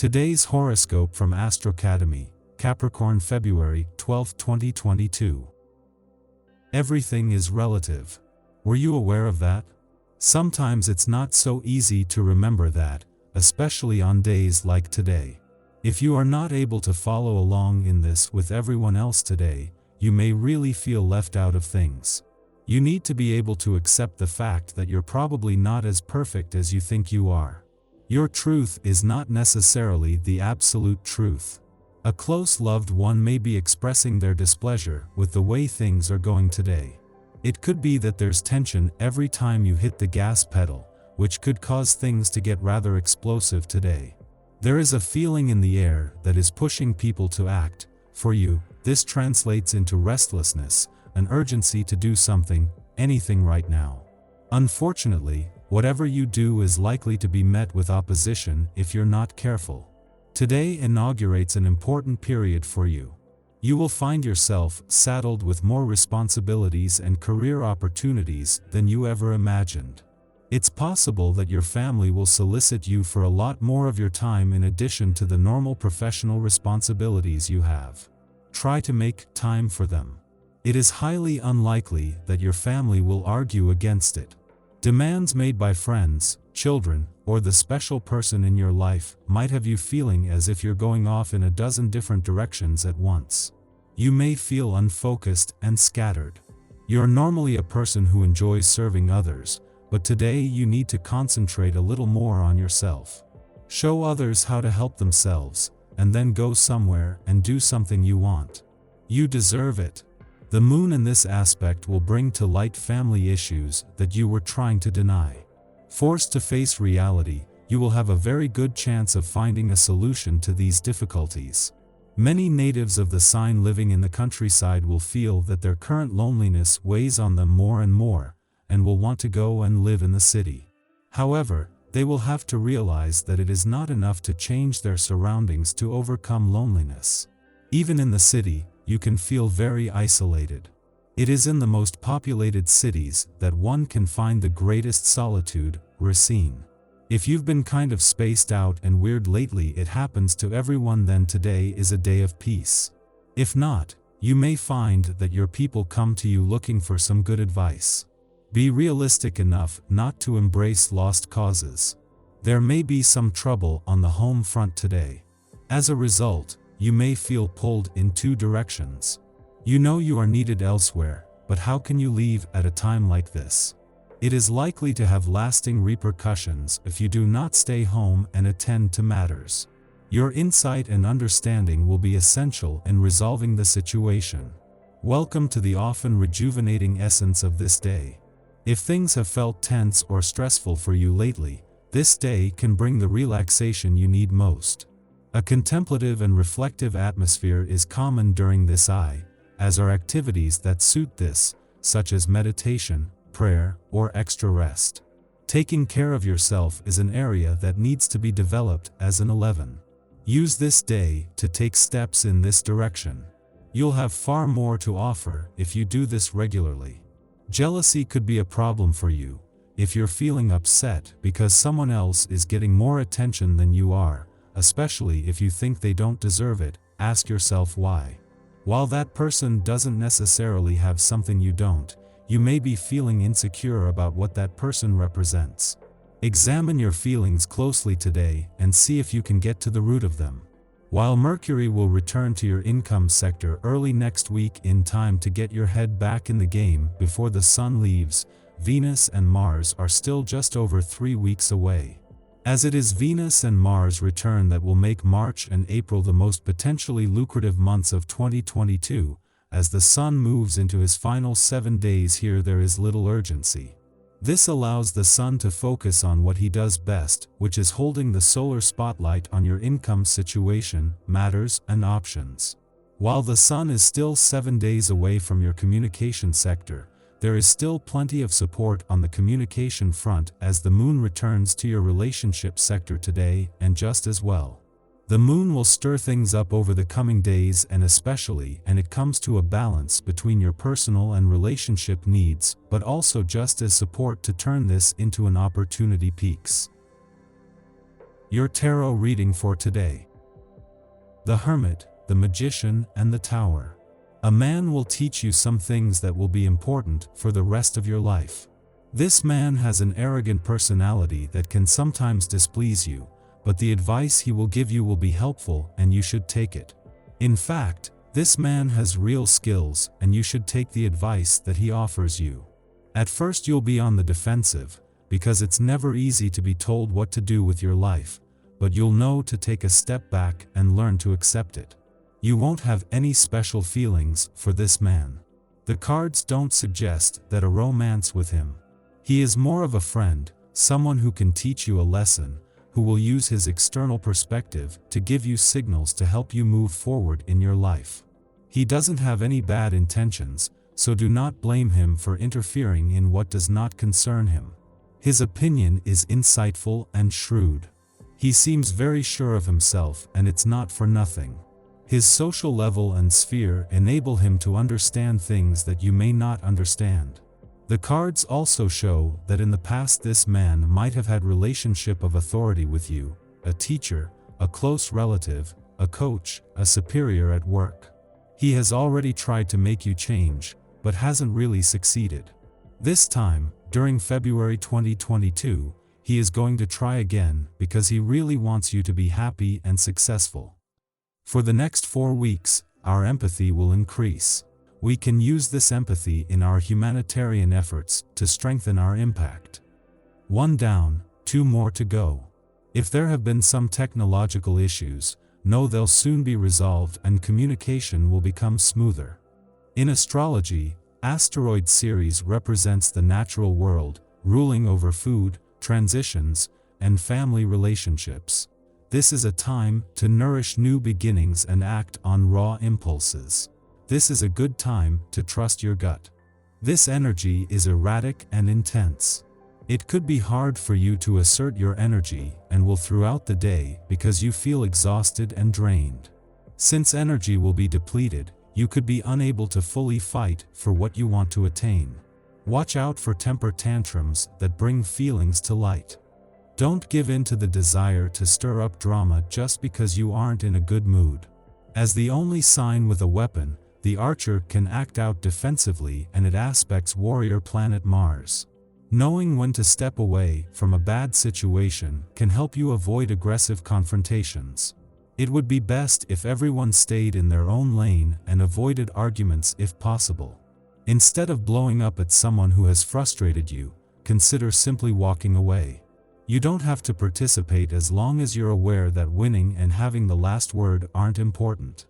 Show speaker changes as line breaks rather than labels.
Today's horoscope from Astrocademy, Capricorn February 12, 2022. Everything is relative. Were you aware of that? Sometimes it's not so easy to remember that, especially on days like today. If you are not able to follow along in this with everyone else today, you may really feel left out of things. You need to be able to accept the fact that you're probably not as perfect as you think you are. Your truth is not necessarily the absolute truth. A close loved one may be expressing their displeasure with the way things are going today. It could be that there's tension every time you hit the gas pedal, which could cause things to get rather explosive today. There is a feeling in the air that is pushing people to act. For you, this translates into restlessness, an urgency to do something, anything right now. Unfortunately, whatever you do is likely to be met with opposition if you're not careful. Today inaugurates an important period for you. You will find yourself saddled with more responsibilities and career opportunities than you ever imagined. It's possible that your family will solicit you for a lot more of your time in addition to the normal professional responsibilities you have. Try to make time for them. It is highly unlikely that your family will argue against it. Demands made by friends, children, or the special person in your life might have you feeling as if you're going off in a dozen different directions at once. You may feel unfocused and scattered. You're normally a person who enjoys serving others, but today you need to concentrate a little more on yourself. Show others how to help themselves, and then go somewhere and do something you want. You deserve it. The moon in this aspect will bring to light family issues that you were trying to deny. Forced to face reality, you will have a very good chance of finding a solution to these difficulties. Many natives of the sign living in the countryside will feel that their current loneliness weighs on them more and more, and will want to go and live in the city. However, they will have to realize that it is not enough to change their surroundings to overcome loneliness. Even in the city, you can feel very isolated. It is in the most populated cities that one can find the greatest solitude, Racine. If you've been kind of spaced out and weird lately, it happens to everyone, then today is a day of peace. If not, you may find that your people come to you looking for some good advice. Be realistic enough not to embrace lost causes. There may be some trouble on the home front today. As a result, you may feel pulled in two directions. You know you are needed elsewhere, but how can you leave at a time like this? It is likely to have lasting repercussions if you do not stay home and attend to matters. Your insight and understanding will be essential in resolving the situation. Welcome to the often rejuvenating essence of this day. If things have felt tense or stressful for you lately, this day can bring the relaxation you need most. A contemplative and reflective atmosphere is common during this eye, as are activities that suit this, such as meditation, prayer, or extra rest. Taking care of yourself is an area that needs to be developed as an 11. Use this day to take steps in this direction. You'll have far more to offer if you do this regularly. Jealousy could be a problem for you. If you're feeling upset because someone else is getting more attention than you are, especially if you think they don't deserve it, ask yourself why. While that person doesn't necessarily have something you don't, you may be feeling insecure about what that person represents. Examine your feelings closely today and see if you can get to the root of them. While Mercury will return to your income sector early next week in time to get your head back in the game before the Sun leaves, Venus and Mars are still just over 3 weeks away. As it is Venus and Mars return that will make March and April the most potentially lucrative months of 2022, as the Sun moves into his final 7 days here, there is little urgency. This allows the Sun to focus on what he does best, which is holding the solar spotlight on your income situation, matters, and options. While the Sun is still 7 days away from your communication sector, there is still plenty of support on the communication front as the Moon returns to your relationship sector today, and just as well. The Moon will stir things up over the coming days, and especially when it comes to a balance between your personal and relationship needs, but also just as support to turn this into an opportunity peaks. Your tarot reading for today. The Hermit, the Magician, and the Tower. A man will teach you some things that will be important for the rest of your life. This man has an arrogant personality that can sometimes displease you, but the advice he will give you will be helpful and you should take it. In fact, this man has real skills and you should take the advice that he offers you. At first you'll be on the defensive, because it's never easy to be told what to do with your life, but you'll know to take a step back and learn to accept it. You won't have any special feelings for this man. The cards don't suggest that a romance with him. He is more of a friend, someone who can teach you a lesson, who will use his external perspective to give you signals to help you move forward in your life. He doesn't have any bad intentions, so do not blame him for interfering in what does not concern him. His opinion is insightful and shrewd. He seems very sure of himself, and it's not for nothing. His social level and sphere enable him to understand things that you may not understand. The cards also show that in the past this man might have had relationship of authority with you, a teacher, a close relative, a coach, a superior at work. He has already tried to make you change, but hasn't really succeeded. This time, during February 2022, he is going to try again because he really wants you to be happy and successful. For the next 4 weeks, our empathy will increase. We can use this empathy in our humanitarian efforts to strengthen our impact. 1 down, 2 more to go. If there have been some technological issues, know they'll soon be resolved and communication will become smoother. In astrology, asteroid Ceres represents the natural world, ruling over food, transitions, and family relationships. This is a time to nourish new beginnings and act on raw impulses. This is a good time to trust your gut. This energy is erratic and intense. It could be hard for you to assert your energy and will throughout the day because you feel exhausted and drained. Since energy will be depleted, you could be unable to fully fight for what you want to attain. Watch out for temper tantrums that bring feelings to light. Don't give in to the desire to stir up drama just because you aren't in a good mood. As the only sign with a weapon, the archer can act out defensively and it aspects warrior planet Mars. Knowing when to step away from a bad situation can help you avoid aggressive confrontations. It would be best if everyone stayed in their own lane and avoided arguments if possible. Instead of blowing up at someone who has frustrated you, consider simply walking away. You don't have to participate as long as you're aware that winning and having the last word aren't important.